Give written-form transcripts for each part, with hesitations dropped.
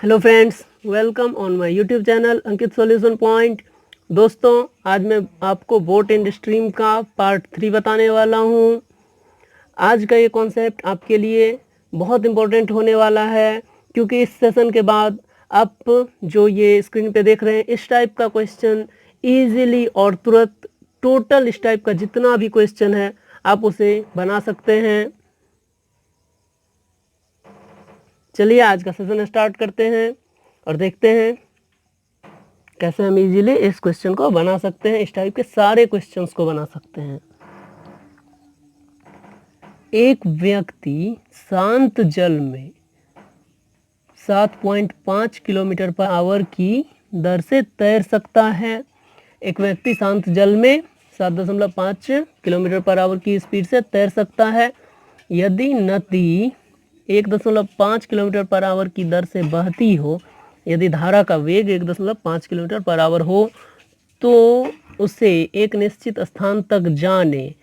Hello friends, welcome on my YouTube channel Ankit solution point. दोस्तों, आज मैं आपको बोट एंड स्ट्रीम का पार्ट 3 बताने वाला हूं। आज का ये कॉन्सेप्ट आपके लिए बहुत इम्पोर्टेंट होने वाला है, क्योंकि इस सेशन के बाद आप जो ये स्क्रीन पे देख रहे हैं इस टाइप का क्वेश्चन ईजिली और तुरंत टोटल इस टाइप का जितना भी क्वेश्चन है आप उसे बना सकते हैं। चलिए आज का सेशन स्टार्ट करते हैं और देखते हैं कैसे हम इजीली इस क्वेश्चन को बना सकते हैं। इस टाइप के सारे क्वेश्चंस को बना सकते हैं। एक व्यक्ति शांत जल में 7.5 किलोमीटर पर आवर की दर से तैर सकता है। एक व्यक्ति शांत जल में 7.5 किलोमीटर पर आवर की स्पीड से तैर सकता है। यदि नदी 1.5 किलोमीटर पर आवर की दर से बहती हो, यदि धारा का वेग 1.5 किलोमीटर पर आवर हो, तो उसे एक निश्चित स्थान तक जाने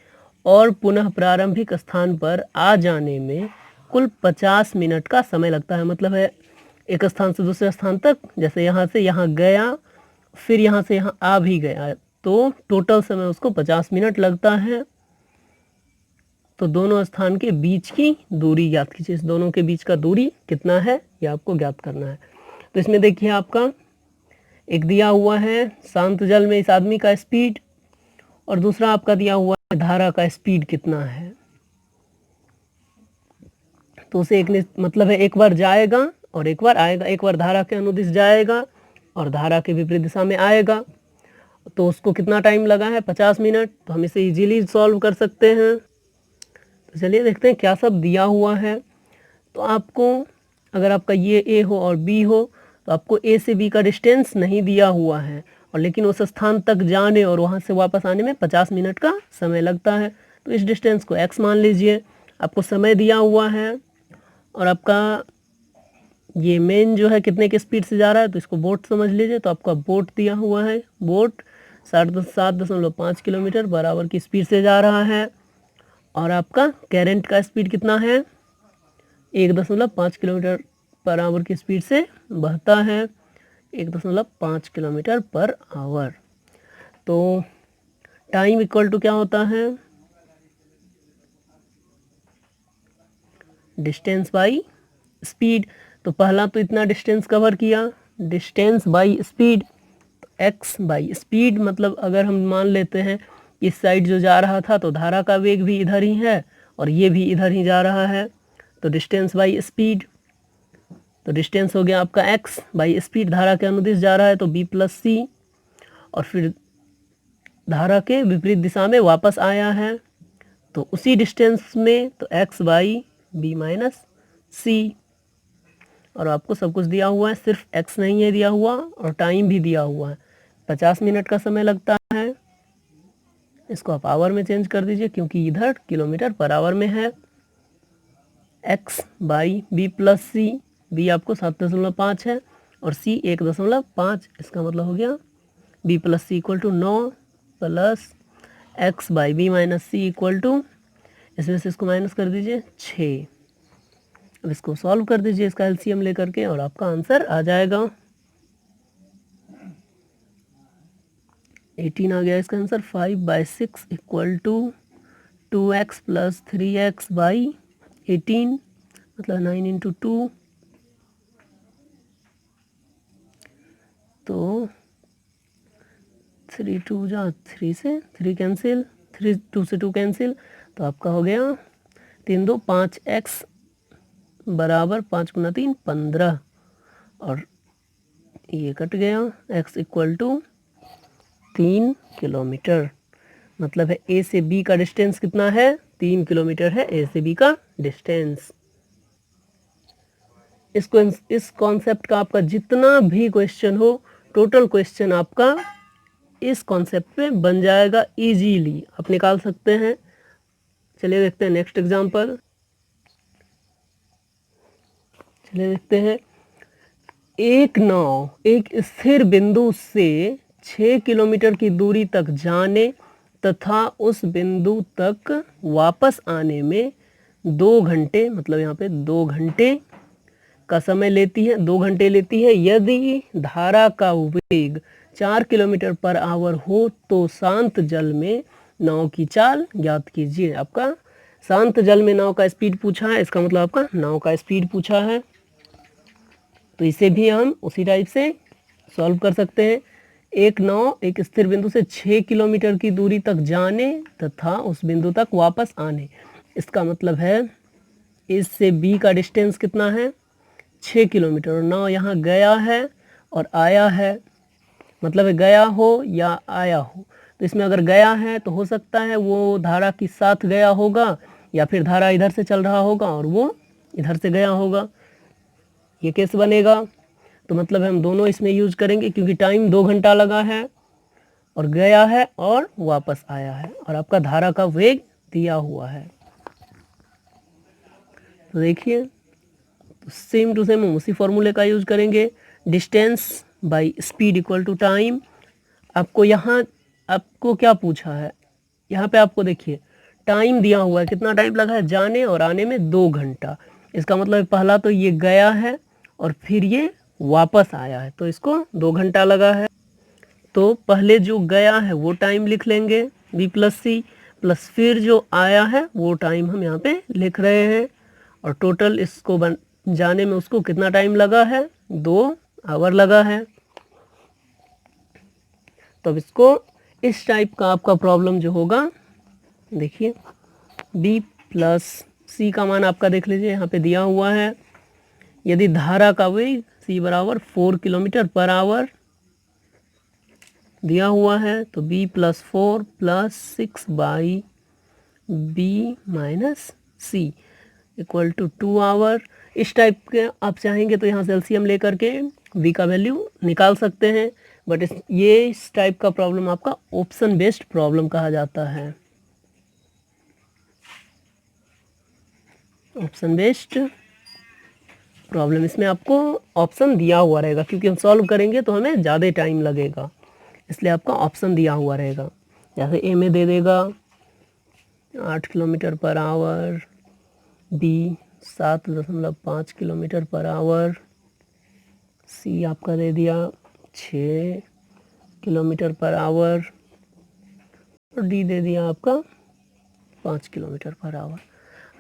और पुनः प्रारंभिक स्थान पर आ जाने में कुल 50 मिनट का समय लगता है। मतलब है एक स्थान से दूसरे स्थान तक, जैसे यहाँ से यहाँ गया फिर यहाँ से यहाँ आ भी गया, तो टोटल समय उसको 50 मिनट लगता है। तो दोनों स्थान के बीच की दूरी ज्ञात कीजिए। इस दोनों के बीच का दूरी कितना है ये आपको ज्ञात करना है। तो इसमें देखिए आपका एक दिया हुआ है शांत जल में इस आदमी का स्पीड, और दूसरा आपका दिया हुआ है धारा का स्पीड कितना है। तो उसे मतलब है एक बार जाएगा और एक बार आएगा। एक बार धारा के अनुदिश जाएगा और धारा के विपरीत दिशा में आएगा, तो उसको कितना टाइम लगा है 50 मिनट। तो हम इसे इजीली सॉल्व कर सकते हैं। तो चलिए देखते हैं क्या सब दिया हुआ है। तो आपको अगर आपका ये ए हो और बी हो, तो आपको ए से बी का डिस्टेंस नहीं दिया हुआ है, और लेकिन उस स्थान तक जाने और वहाँ से वापस आने में 50 मिनट का समय लगता है। तो इस डिस्टेंस को x मान लीजिए। आपको समय दिया हुआ है और आपका ये मेन जो है कितने की स्पीड से जा रहा है, तो इसको बोट समझ लीजिए। तो आपका बोट दिया हुआ है, बोट 7.5 किलोमीटर पर आवर की स्पीड से जा रहा है, और आपका करंट का स्पीड कितना है 1.5 किलोमीटर पर आवर की स्पीड से बहता है। 1.5 किलोमीटर पर आवर। तो टाइम इक्वल टू क्या होता है, डिस्टेंस बाई स्पीड। तो पहला तो इतना डिस्टेंस कवर किया, distance by speed. X by speed मतलब अगर हम मान लेते हैं इस साइड जो जा रहा था तो धारा का वेग भी इधर ही है और ये भी इधर ही जा रहा है, तो डिस्टेंस बाई स्पीड। तो डिस्टेंस हो गया आपका x बाई स्पीड। धारा के अनुदिश जा रहा है तो b प्लस सी, और फिर धारा के विपरीत दिशा में वापस आया है तो उसी डिस्टेंस में तो x बाई बी माइनस सी। और आपको सब कुछ दिया हुआ है, सिर्फ x नहीं है दिया हुआ, और टाइम भी दिया हुआ है 50 मिनट का समय लगता है। इसको आप आवर में चेंज कर दीजिए क्योंकि इधर किलोमीटर पर आवर में है। x by B plus C, B आपको 7.5 है और c 1.5। इसका मतलब हो गया b plus C equal to 9 plus x by B minus C equal to, इसमें से इसको माइनस कर दीजिए 6। अब इसको सॉल्व कर दीजिए इसका एलसीएम लेकर के, और आपका आंसर आ जाएगा 18 आ गया इसका answer. 5/6 equal to 2x plus 3x by 18, मतलब 9 इंटू 2। तो 3 2 जा 3 से 3 कैंसिल, 3 2 से 2 कैंसिल, तो आपका हो गया 3 2 5 x बराबर 5 गुना 3 15, और ये कट गया। x equal to 3 kilometre. मतलब है ए से बी का डिस्टेंस कितना है 3 किलोमीटर है ए से बी का डिस्टेंस। इस कॉन्सेप्ट का आपका जितना भी क्वेश्चन हो, टोटल क्वेश्चन आपका इस कॉन्सेप्ट पे बन जाएगा, इजीली आप निकाल सकते हैं। चलिए देखते हैं नेक्स्ट एग्जांपल। चलिए देखते हैं, एक नाव एक स्थिर बिंदु से 6 किलोमीटर की दूरी तक जाने तथा उस बिंदु तक वापस आने में 2 घंटे, मतलब यहाँ पे 2 घंटे का समय लेती है, 2 घंटे लेती है। यदि धारा का वेग 4 किलोमीटर पर आवर हो तो शांत जल में नाव की चाल ज्ञात कीजिए। आपका शांत जल में नाव का स्पीड पूछा है, इसका मतलब आपका नाव का स्पीड पूछा है। तो इसे भी हम उसी टाइप से सॉल्व कर सकते हैं। एक नाव एक स्थिर बिंदु से 6 किलोमीटर की दूरी तक जाने तथा उस बिंदु तक वापस आने। इसका मतलब है इस से बी का डिस्टेंस कितना है, 6 किलोमीटर। और नाव यहाँ गया है और आया है, मतलब है गया हो या आया हो। तो इसमें अगर गया है तो हो सकता है वो धारा के साथ गया होगा, या फिर धारा इधर से चल रहा होगा और वो इधर से गया होगा। ये केस बनेगा। तो मतलब हम दोनों इसमें यूज करेंगे, क्योंकि टाइम 2 घंटा लगा है और गया है और वापस आया है, और आपका धारा का वेग दिया हुआ है। तो देखिए, तो सेम टू सेम हम उसी फॉर्मूले का यूज करेंगे। Distance by speed equal to time. आपको यहाँ आपको क्या पूछा है, यहाँ पे आपको देखिए टाइम दिया हुआ है, कितना टाइम लगा है, जाने और आने में 2 घंटा। इसका मतलब पहला तो ये गया है और फिर ये वापस आया है, तो इसको 2 घंटा लगा है। तो पहले जो गया है वो टाइम लिख लेंगे बी प्लस सी, प्लस फिर जो आया है वो टाइम हम यहाँ पे लिख रहे हैं। और टोटल इसको जाने में उसको कितना टाइम लगा है, 2 आवर लगा है। तो अब इसको इस टाइप का आपका प्रॉब्लम जो होगा, देखिए बी प्लस सी का मान आपका देख लीजिए, यहाँ पे दिया हुआ है। यदि धारा का वेग सी बराबर 4 किलोमीटर पर आवर दिया हुआ है, तो B plus 4 plus 6 by B minus C equal to 2 hour. इस टाइप के आप चाहेंगे तो यहाँ से एलसीएम लेकर के बी का वैल्यू निकाल सकते हैं, बट इस टाइप का प्रॉब्लम आपका ऑप्शन बेस्ड प्रॉब्लम कहा जाता है। ऑप्शन बेस्ड प्रॉब्लम, इसमें आपको ऑप्शन दिया हुआ रहेगा, क्योंकि हम सॉल्व करेंगे तो हमें ज़्यादा टाइम लगेगा, इसलिए आपका ऑप्शन दिया हुआ रहेगा। जैसे ए में दे देगा 8 kilometre per hour, B 7.5 kilometre per hour, C आपका दे दिया 6 किलोमीटर पर आवर, और डी दे दिया आपका 5 किलोमीटर पर आवर।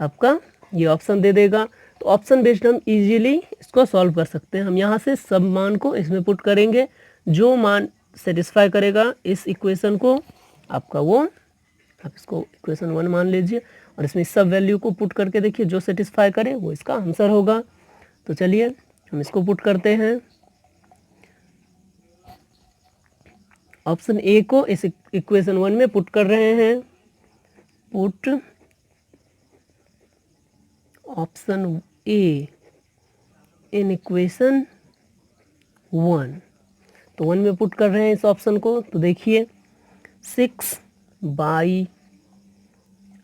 आपका ये ऑप्शन दे देगा। तो ऑप्शन बेस्ड हम इजीली इसको सॉल्व कर सकते हैं। हम यहाँ से सब मान को इसमें पुट करेंगे, जो मान सेटिस्फाई करेगा इस इक्वेशन को आपका वो, आप इसको इक्वेशन 1 मान लीजिए, और इसमें सब वैल्यू को पुट करके देखिए, जो सेटिस्फाई करे वो इसका आंसर होगा। तो चलिए हम इसको पुट करते हैं। ऑप्शन ए को इस इक्वेशन 1 में पुट कर रहे हैं। Put option A in equation 1, तो 1 में पुट कर रहे हैं इस ऑप्शन को। तो देखिए 6 बाई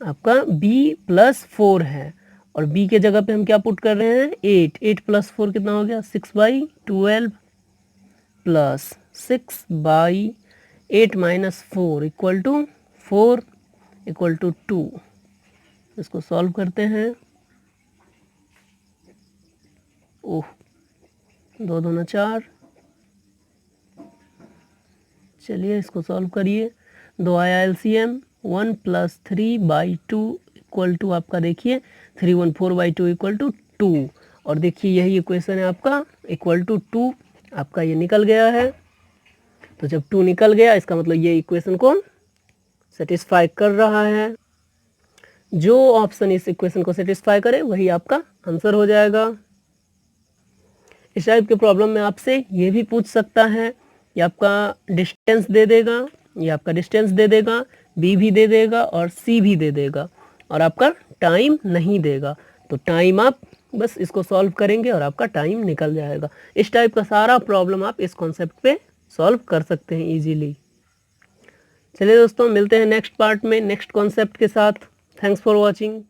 आपका b प्लस 4 है, और b के जगह पे हम क्या पुट कर रहे हैं, 8 प्लस 4 कितना हो गया, 6 by 12 plus 6 by 8 minus 4 equal to 4 equal to 2। इसको सॉल्व करते हैं। ओह, 2 दूना 4, चलिए इसको सॉल्व करिए। 2 आया LCM, 1 plus 3 by 2 equal to आपका देखिए 3 1 4 बाई 2 इक्वल टू 2। और देखिए यही इक्वेशन है आपका, इक्वल टू 2 आपका ये निकल गया है। तो जब 2 निकल गया, इसका मतलब ये इक्वेशन को सेटिस्फाई कर रहा है। जो ऑप्शन इस इक्वेशन को सेटिस्फाई करे वही आपका आंसर हो जाएगा। इस टाइप के प्रॉब्लम में आपसे ये भी पूछ सकता है कि आपका डिस्टेंस दे देगा, ये आपका डिस्टेंस दे देगा, बी भी दे देगा और सी भी दे देगा, और आपका टाइम नहीं देगा। तो टाइम आप बस इसको सॉल्व करेंगे और आपका टाइम निकल जाएगा। इस टाइप का सारा प्रॉब्लम आप इस कॉन्सेप्ट पे सॉल्व कर सकते हैं इजीली। चलिए दोस्तों, मिलते हैं नेक्स्ट पार्ट में नेक्स्ट कॉन्सेप्ट के साथ। Thanks for watching.